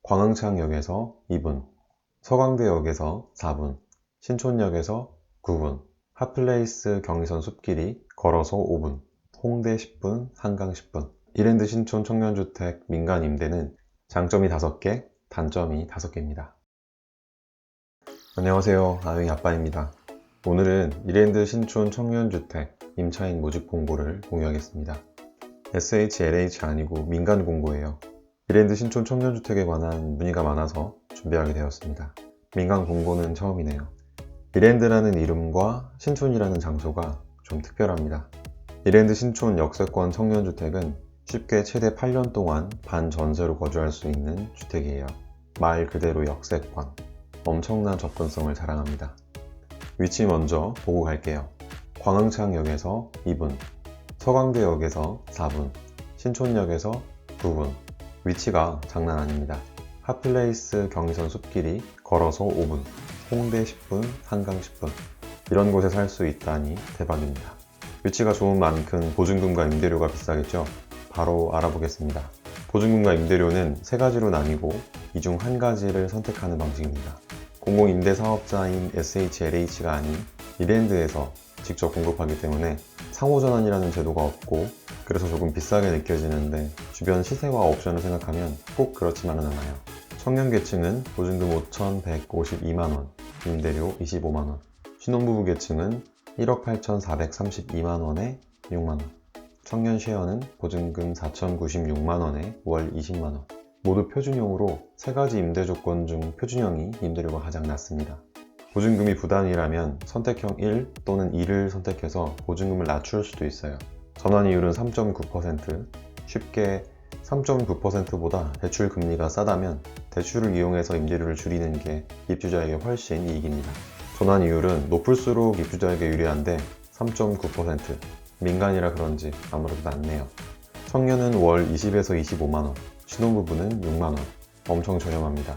광흥창역에서 2분, 서강대역에서 4분, 신촌역에서 9분, 핫플레이스 경의선 숲길이 걸어서 5분, 홍대 10분, 한강 10분. 이랜드 신촌 청년주택 민간 임대는 장점이 5개, 단점이 5개입니다. 안녕하세요, 아영이 아빠입니다. 오늘은 이랜드 신촌 청년주택 임차인 모집 공고를 공유하겠습니다. SHLH 아니고 민간 공고예요. 이랜드 신촌 청년주택에 관한 문의가 많아서 준비하게 되었습니다. 민간 공고는 처음이네요. 이랜드라는 이름과 신촌이라는 장소가 좀 특별합니다. 이랜드 신촌 역세권 청년주택은 쉽게 최대 8년 동안 반전세로 거주할 수 있는 주택이에요. 말 그대로 역세권, 엄청난 접근성을 자랑합니다. 위치 먼저 보고 갈게요. 광흥창역에서 2분, 서강대역에서 4분, 신촌역에서 9분. 위치가 장난 아닙니다. 핫플레이스 경의선 숲길이 걸어서 5분, 홍대 10분, 한강 10분. 이런 곳에 살 수 있다니 대박입니다. 위치가 좋은 만큼 보증금과 임대료가 비싸겠죠? 바로 알아보겠습니다. 보증금과 임대료는 3가지로 나뉘고 이 중 한 가지를 선택하는 방식입니다. 공공임대사업자인 SHLH가 아닌 이랜드에서 직접 공급하기 때문에 상호전환이라는 제도가 없고 그래서 조금 비싸게 느껴지는데 주변 시세와 옵션을 생각하면 꼭 그렇지만은 않아요. 청년계층은 보증금 5,152만원, 임대료 25만원, 신혼부부 계층은 1억 8,432만원에 6만원, 청년 쉐어는 보증금 4,096만원에 월 20만원. 모두 표준형으로 3가지 임대조건 중 표준형이 임대료가 가장 낮습니다. 보증금이 부담이라면 선택형 1 또는 2를 선택해서 보증금을 낮출 수도 있어요. 전환이율은 3.9%, 쉽게 3.9%보다 대출 금리가 싸다면 대출을 이용해서 임대료를 줄이는 게 입주자에게 훨씬 이익입니다. 전환이율은 높을수록 입주자에게 유리한데 3.9%, 민간이라 그런지 아무래도 낮네요. 청년은 월 20에서 25만원, 신혼부부는 6만원, 엄청 저렴합니다.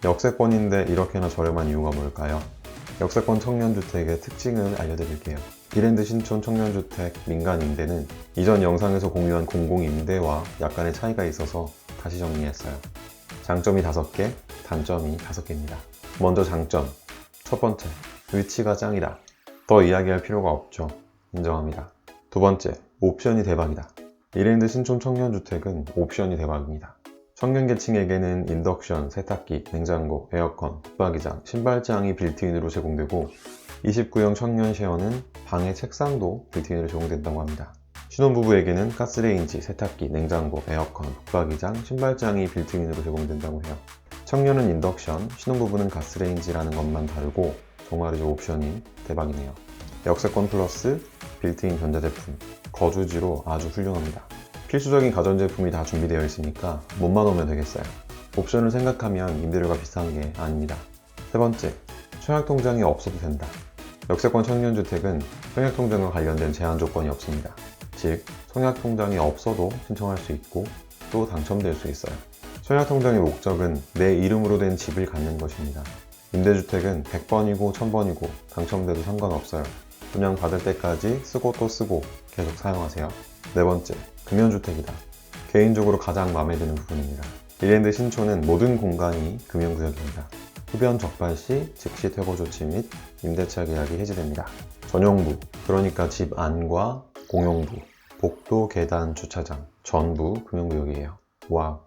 역세권인데 이렇게나 저렴한 이유가 뭘까요? 역세권 청년주택의 특징을 알려드릴게요. 이랜드 신촌 청년주택 민간 임대는 이전 영상에서 공유한 공공임대와 약간의 차이가 있어서 다시 정리했어요. 장점이 5개, 단점이 5개입니다. 먼저 장점. 첫 번째, 위치가 짱이다. 더 이야기할 필요가 없죠. 인정합니다. 두 번째, 옵션이 대박이다. 이랜드 신촌 청년주택은 옵션이 대박입니다. 청년계층에게는 인덕션, 세탁기, 냉장고, 에어컨, 붙박이장, 신발장이 빌트인으로 제공되고 29형 청년 쉐어는 방에 책상도 빌트인으로 제공된다고 합니다. 신혼부부에게는 가스레인지, 세탁기, 냉장고, 에어컨, 붙박이장, 신발장이 빌트인으로 제공된다고 해요. 청년은 인덕션, 신혼부부는 가스레인지라는 것만 다르고 정말이죠, 옵션이 대박이네요. 역세권 플러스 빌트인 전자제품, 거주지로 아주 훌륭합니다. 필수적인 가전제품이 다 준비되어 있으니까 몸만 오면 되겠어요. 옵션을 생각하면 임대료가 비싼 게 아닙니다. 세 번째, 청약통장이 없어도 된다. 역세권 청년주택은 청약통장과 관련된 제한 조건이 없습니다. 즉, 청약통장이 없어도 신청할 수 있고 또 당첨될 수 있어요. 청약통장의 목적은 내 이름으로 된 집을 갖는 것입니다. 임대주택은 100번이고 1000번이고 당첨돼도 상관없어요. 분양 받을 때까지 쓰고 또 쓰고 계속 사용하세요. 네 번째, 금연주택이다. 개인적으로 가장 마음에 드는 부분입니다. 이랜드 신촌은 모든 공간이 금연구역입니다. 흡연 적발 시 즉시 퇴거 조치 및 임대차 계약이 해지됩니다. 전용부, 그러니까 집 안과 공용부, 복도, 계단, 주차장, 전부 금연구역이에요. 와우.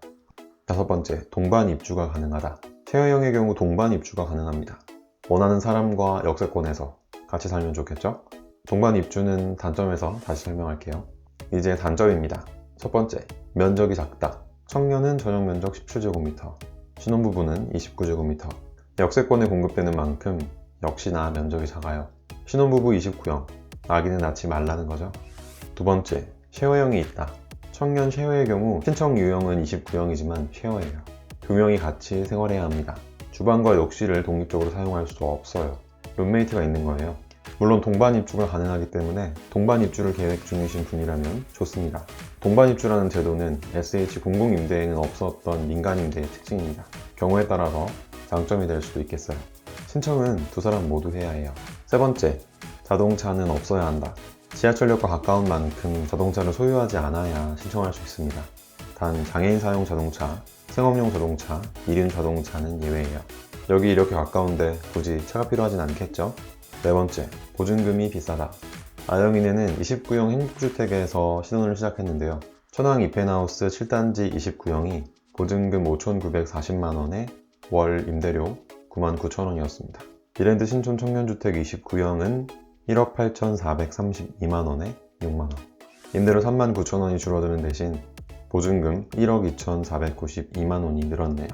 다섯 번째, 동반 입주가 가능하다. 쉐어형의 경우 동반 입주가 가능합니다. 원하는 사람과 역세권에서 같이 살면 좋겠죠? 동반 입주는 단점에서 다시 설명할게요. 이제 단점입니다. 첫 번째, 면적이 작다. 청년은 전용 면적 17제곱미터, 신혼부부는 29제곱미터. 역세권에 공급되는 만큼 역시나 면적이 작아요. 신혼부부 29형, 아기는 낳지 말라는 거죠. 두 번째, 쉐어형이 있다. 청년 쉐어의 경우 신청 유형은 29형이지만 쉐어예요. 2명이 같이 생활해야 합니다. 주방과 욕실을 독립적으로 사용할 수 없어요. 룸메이트가 있는 거예요. 물론 동반 입주가 가능하기 때문에 동반 입주를 계획 중이신 분이라면 좋습니다. 동반 입주라는 제도는 SH 공공임대에는 없었던 민간임대의 특징입니다. 경우에 따라서 장점이 될 수도 있겠어요. 신청은 2사람 모두 해야 해요. 세 번째, 자동차는 없어야 한다. 지하철역과 가까운 만큼 자동차를 소유하지 않아야 신청할 수 있습니다. 단 장애인 사용 자동차, 생업용 자동차, 1륜 자동차는 예외예요. 여기 이렇게 가까운데 굳이 차가 필요하진 않겠죠? 네 번째, 보증금이 비싸다. 아영이네는 29형 행복주택에서 신혼을 시작했는데요. 천왕 이펜하우스 7단지 29형이 보증금 5,940만원에 월 임대료 99,000원이었습니다. 이랜드 신촌 청년주택 29형은 1억 8,432만원에 6만원. 임대료 39,000원이 줄어드는 대신 보증금 1억 2,492만원이 늘었네요.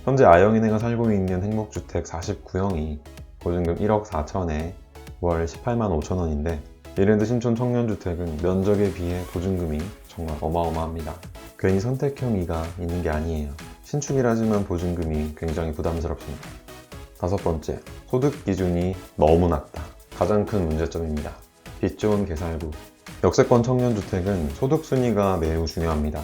현재 아영이네가 살고 있는 행복주택 49형이 보증금 1억 4천에 월 18만 5천원인데 이랜드 신촌 청년주택은 면적에 비해 보증금이 정말 어마어마합니다. 괜히 선택형 2가 있는 게 아니에요. 신축이라지만 보증금이 굉장히 부담스럽습니다. 다섯 번째, 소득 기준이 너무 낮다. 가장 큰 문제점입니다. 빚 좋은 개살구. 역세권 청년주택은 소득 순위가 매우 중요합니다.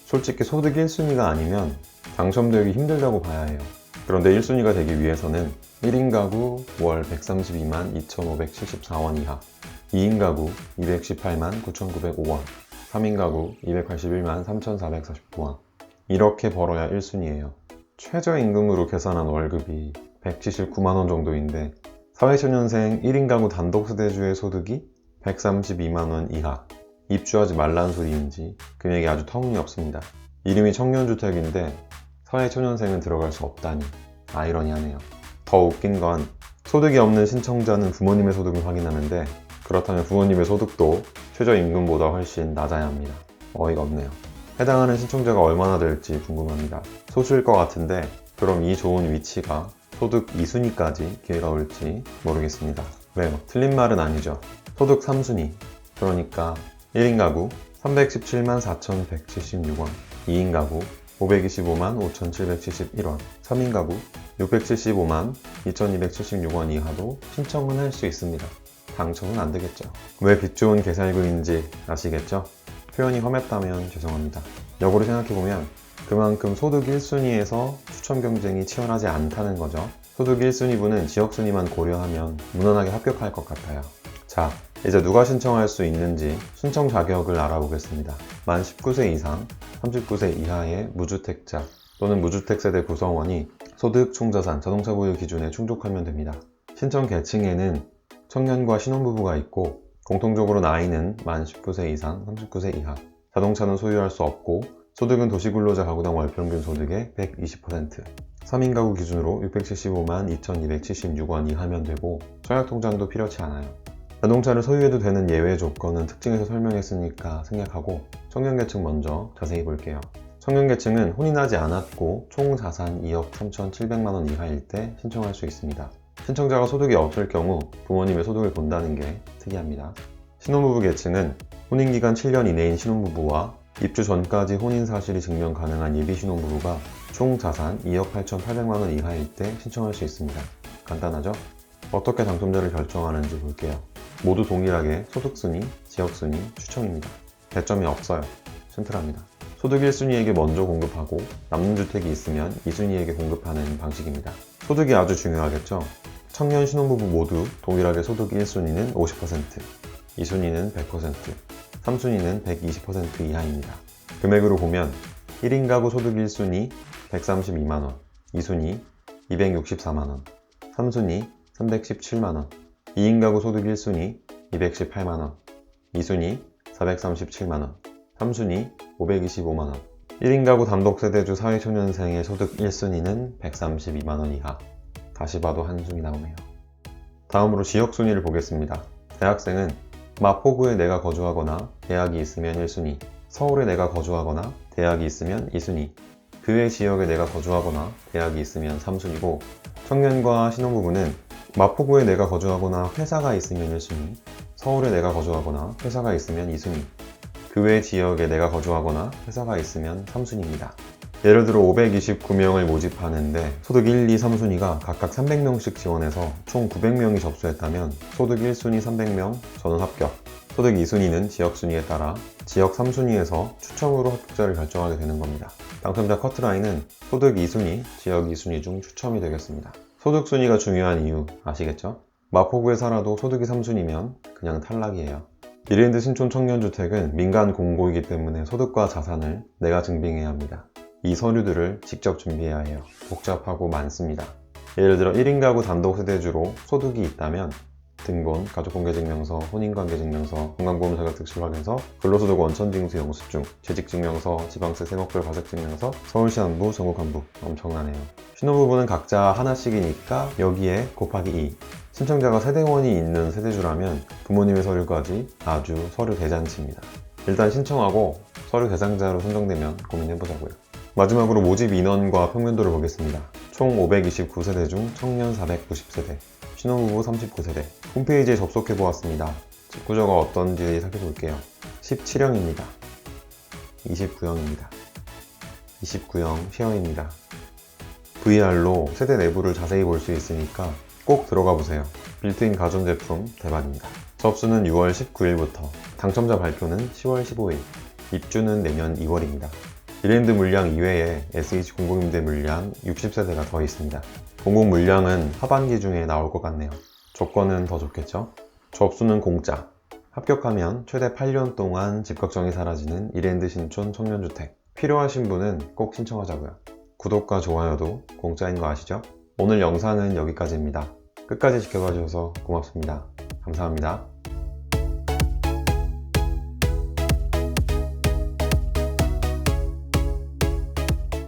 솔직히 소득 1순위가 아니면 당첨되기 힘들다고 봐야 해요. 그런데 1순위가 되기 위해서는 1인 가구 월 132만 2,574원 이하, 2인 가구 218만 9,905원, 3인 가구 281만 3,449원 이렇게 벌어야 1순위예요. 최저임금으로 계산한 월급이 179만원 정도인데 사회초년생 1인 가구 단독세대주의 소득이 132만원 이하. 입주하지 말라는 소리인지 금액이 아주 터무니없습니다. 이름이 청년주택인데 사회초년생은 들어갈 수 없다니 아이러니하네요. 더 웃긴 건 소득이 없는 신청자는 부모님의 소득을 확인하는데 그렇다면 부모님의 소득도 최저임금보다 훨씬 낮아야 합니다. 어이가 없네요. 해당하는 신청자가 얼마나 될지 궁금합니다. 소수일 것 같은데 그럼 이 좋은 위치가 소득 2순위까지 기회가 올지 모르겠습니다. 왜요? 틀린 말은 아니죠. 소득 3순위, 그러니까 1인 가구 317만 4,176원, 2인 가구 525만 5,771원, 3인 가구 675만 2,276원 이하도 신청은 할 수 있습니다. 당첨은 안 되겠죠. 왜 빚 좋은 개살구인지 아시겠죠? 표현이 험했다면 죄송합니다. 역으로 생각해보면 그만큼 소득 1순위에서 추첨 경쟁이 치열하지 않다는 거죠. 소득 1순위분은 지역순위만 고려하면 무난하게 합격할 것 같아요. 자, 이제 누가 신청할 수 있는지 신청 자격을 알아보겠습니다. 만 19세 이상, 39세 이하의 무주택자 또는 무주택 세대 구성원이 소득, 총자산, 자동차 보유 기준에 충족하면 됩니다. 신청 계층에는 청년과 신혼부부가 있고 공통적으로 나이는 만 19세 이상, 39세 이하, 자동차는 소유할 수 없고 소득은 도시근로자 가구당 월평균 소득의 120%, 3인 가구 기준으로 675만 2,276원 이하면 되고 청약통장도 필요치 않아요. 자동차를 소유해도 되는 예외 조건은 특징에서 설명했으니까 생략하고 청년계층 먼저 자세히 볼게요. 청년계층은 혼인하지 않았고 총 자산 2억 3,700만원 이하일 때 신청할 수 있습니다. 신청자가 소득이 없을 경우 부모님의 소득을 본다는 게 특이합니다. 신혼부부 계층은 혼인기간 7년 이내인 신혼부부와 입주 전까지 혼인 사실이 증명 가능한 예비 신혼부부가 총 자산 2억 8,800만원 이하일 때 신청할 수 있습니다. 간단하죠? 어떻게 당첨자를 결정하는지 볼게요. 모두 동일하게 소득순위, 지역순위, 추첨입니다. 배점이 없어요. 심플합니다. 소득 1순위에게 먼저 공급하고 남는 주택이 있으면 2순위에게 공급하는 방식입니다. 소득이 아주 중요하겠죠? 청년 신혼부부 모두 동일하게 소득 1순위는 50%, 2순위는 100%, 3순위는 120% 이하입니다. 금액으로 보면 1인 가구 소득 1순위 132만원, 2순위 264만원, 3순위 317만원, 2인 가구 소득 1순위 218만원, 2순위 437만원, 3순위 525만원, 1인 가구 단독세대주 사회초년생의 소득 1순위는 132만원 이하. 다시 봐도 한숨이 나오네요. 다음으로 지역순위를 보겠습니다. 대학생은 마포구에 내가 거주하거나 대학이 있으면 1순위, 서울에 내가 거주하거나 대학이 있으면 2순위, 그 외 지역에 내가 거주하거나 대학이 있으면 3순위고 청년과 신혼부부는 마포구에 내가 거주하거나 회사가 있으면 1순위, 서울에 내가 거주하거나 회사가 있으면 2순위, 그 외 지역에 내가 거주하거나 회사가 있으면 3순위입니다. 예를 들어 529명을 모집하는데 소득 1, 2, 3순위가 각각 300명씩 지원해서 총 900명이 접수했다면 소득 1순위 300명 전원 합격, 소득 2순위는 지역순위에 따라 지역 3순위에서 추첨으로 합격자를 결정하게 되는 겁니다. 당첨자 커트라인은 소득 2순위, 지역 2순위 중 추첨이 되겠습니다. 소득 순위가 중요한 이유 아시겠죠? 마포구에 살아도 소득이 3순위면 그냥 탈락이에요. 이랜드 신촌 청년주택은 민간 공고이기 때문에 소득과 자산을 내가 증빙해야 합니다. 이 서류들을 직접 준비해야 해요. 복잡하고 많습니다. 예를 들어 1인 가구 단독 세대주로 소득이 있다면 등본, 가족관계증명서, 혼인관계증명서, 건강보험 자격특실확인서, 근로소득 원천징수 영수증, 재직증명서, 지방세 세목별 가색증명서, 서울시 한부, 전국 한부. 엄청나네요. 신혼부부는 각자 하나씩이니까 여기에 곱하기 2. 신청자가 세대원이 있는 세대주라면 부모님의 서류까지 아주 서류 대잔치입니다. 일단 신청하고 서류 대상자로 선정되면 고민해보자고요. 마지막으로 모집 인원과 평면도를 보겠습니다. 총 529세대 중 청년 490세대, 신혼부부 39세대. 홈페이지에 접속해보았습니다. 직구조가 어떤지 살펴볼게요. 17형입니다. 29형입니다. 29형 쉐어입니다. VR로 세대 내부를 자세히 볼 수 있으니까 꼭 들어가 보세요. 빌트인 가전제품 대박입니다. 접수는 6월 19일부터, 당첨자 발표는 10월 15일, 입주는 내년 2월입니다. 이랜드 물량 이외에 SH 공공임대 물량 60세대가 더 있습니다. 공공 물량은 하반기 중에 나올 것 같네요. 조건은 더 좋겠죠? 접수는 공짜. 합격하면 최대 8년 동안 집값정이 사라지는 이랜드 신촌 청년주택. 필요하신 분은 꼭 신청하자고요. 구독과 좋아요도 공짜인 거 아시죠? 오늘 영상은 여기까지입니다. 끝까지 지켜봐 주셔서 고맙습니다. 감사합니다.